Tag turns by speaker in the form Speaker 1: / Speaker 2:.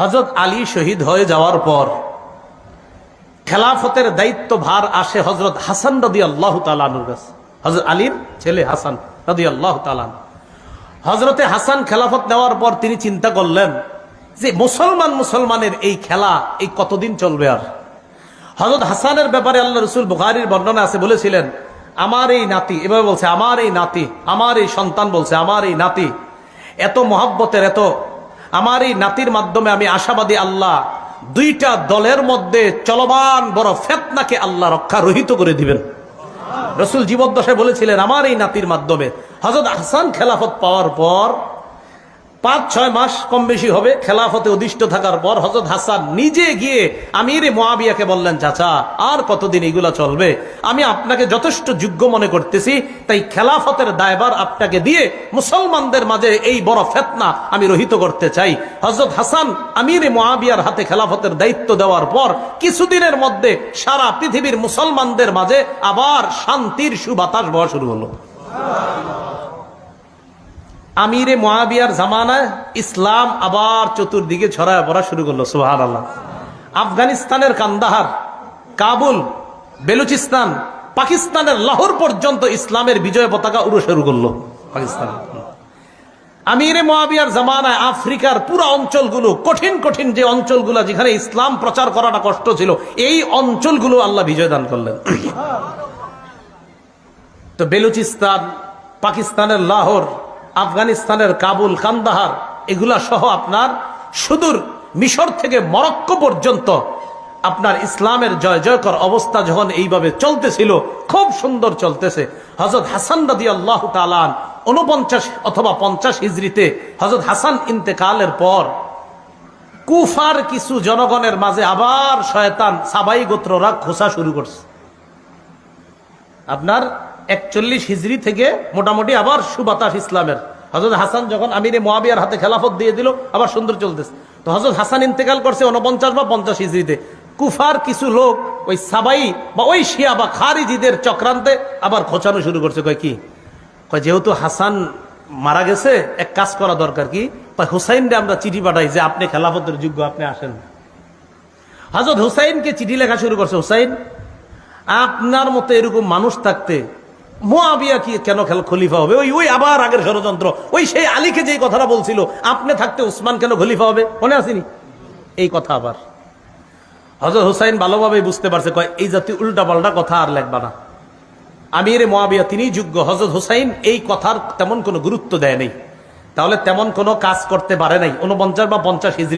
Speaker 1: হযরত আলী শহীদ হয়ে যাওয়ার পর খেলাফতের দায়িত্ব ভার আসে হযরত হাসান রাদিয়াল্লাহু তাআলা আনহুর কাছে। হযরত আলীর ছেলে হাসান রাদিয়াল্লাহু তাআলা। হযরতে হাসান খেলাফত নেওয়ার পর তিনি চিন্তা করলেন যে মুসলমানের এই খেলা এই কতদিন চলবে। আর হযরত হাসানের ব্যাপারে আল্লাহ রাসূল বুখারীর বর্ণনা আছে, বলেছিলেন আমার এই নাতি, এভাবে বলছে আমার এই নাতি, আমার এই সন্তান বলছে আমার এই নাতি এত মহব্বতের, এত আমার এই নাতির মাধ্যমে আমি আশাবাদী আল্লাহ দুইটা দলের মধ্যে চলমান বড় ফিতনাকে আল্লাহ রক্ষা রহিত করে দিবেন। রাসূল জীবদ্দশায় বলেছিলেন আমার এই নাতির মাধ্যমে। হযরত হাসান খেলাফত পাওয়ার পর 5-6 মাস কম বেশি হবে খেলাফতে অধিষ্ঠ থাকার পর হযরত হাসান নিজে গিয়ে আমিরে মুআবিয়াকে বললেন, চাচা আর কতদিন এগুলা চলবে, আমি আপনাকে যথেষ্ট যোগ্য মনে করতেছি, তাই খেলাফতের দায়ভার আপনাকে দিয়ে মুসলমানদের মাঝে এই বড় ফিতনা আমি রহিত করতে চাই। হযরত হাসান আমিরে মুআবিয়ার হাতে খেলাফতের দায়িত্ব দেওয়ার পর কিছুদিনের মধ্যে সারা পৃথিবীর মুসলমানদের মাঝে আবার শান্তির সুবাতাস বওয়া শুরু হলো। আমিরে মুআবিয়ার জামানায় ইসলাম আবার চতুর্দিকে ছড়ায় পড়া শুরু করলো। সুবহানাল্লাহ। আফগানিস্তানের কান্দাহার, কাবুল, বেলুচিস্তান, পাকিস্তানের লাহোর পর্যন্ত ইসলামের বিজয় পতাকা উড়ে শুরু করলো পাকিস্তান। আমিরে মুআবিয়ার জামানায় আফ্রিকার পুরো অঞ্চলগুলো, কঠিন কঠিন যে অঞ্চলগুলো যেখানে ইসলাম প্রচার করাটা কষ্ট ছিল, এই অঞ্চলগুলো আল্লাহ বিজয় দান করলেন। তো বেলুচিস্তান, পাকিস্তানের লাহোর, আফগানিস্তানের কাবুল, কান্দাহার এগুলা সহ আপনার সুদূর মিশর থেকে মরক্কো পর্যন্ত আপনার ইসলামের জয় জয়কর অবস্থা যখন এইভাবে চলতেছিল, খুব সুন্দর চলতেছে, হযরত হাসান রাদিয়াল্লাহু তাআলা 49 অথবা 50 হিজরিতে হযরত হাসান ইন্তেকালের পর কুফার কিছু জনগণের মাঝে আবার শয়তান সাবাই গোত্ররা খোঁচা শুরু করছে। আপনার 41 হিজরি থেকে মোটামুটি আবার সুবাতাস ইসলামের। হযরত হাসান যখন আমিরে মুআবিয়ার হাতে খেলাফত দিয়ে দিল, আবার সুন্দর চলতেছে। তো হযরত হাসান ইন্তেকাল করছে 49 বা 50 হিজরিতে। কুফার কিছু লোক ওই সাবাই বা ওই শিয়া বা খারিজিদের চক্রান্তে আবার খোঁচানো শুরু করছে। কয় কি, কয় যেহেতু হাসান মারা গেছে এক কাজ করা দরকার, কি হুসাইনকে আমরা চিঠি পাঠাই যে আপনি খেলাফতের যোগ্য, আপনি আসেন। হযরত হুসাইনকে চিঠি লেখা শুরু করছে, হুসাইন আপনার মতো এরকম মানুষ থাকতে মুআবিয়া কি কেন খলিফা হবে? ওই আবার আগের ষড়যন্ত্র, ওই সেই আলীকে যেই কথাটা বলছিল আপনি থাকতে উসমান কেন খলিফা হবে, মনে আসেনি এই কথা? আবার হযরত হুসাইন ভালোভাবে বুঝতে পারছে, কয় এই জাতীয় উল্টাপাল্টা কথা আর লেখবা না, আমিরে মুআবিয়া তিনিই যোগ্য। হযরত হুসাইন এই কথার তেমন কোনো গুরুত্ব দেয় নাই, তাহলে তেমন কোনো কাজ করতে পারে নাই 49 বা 50 হিজরি।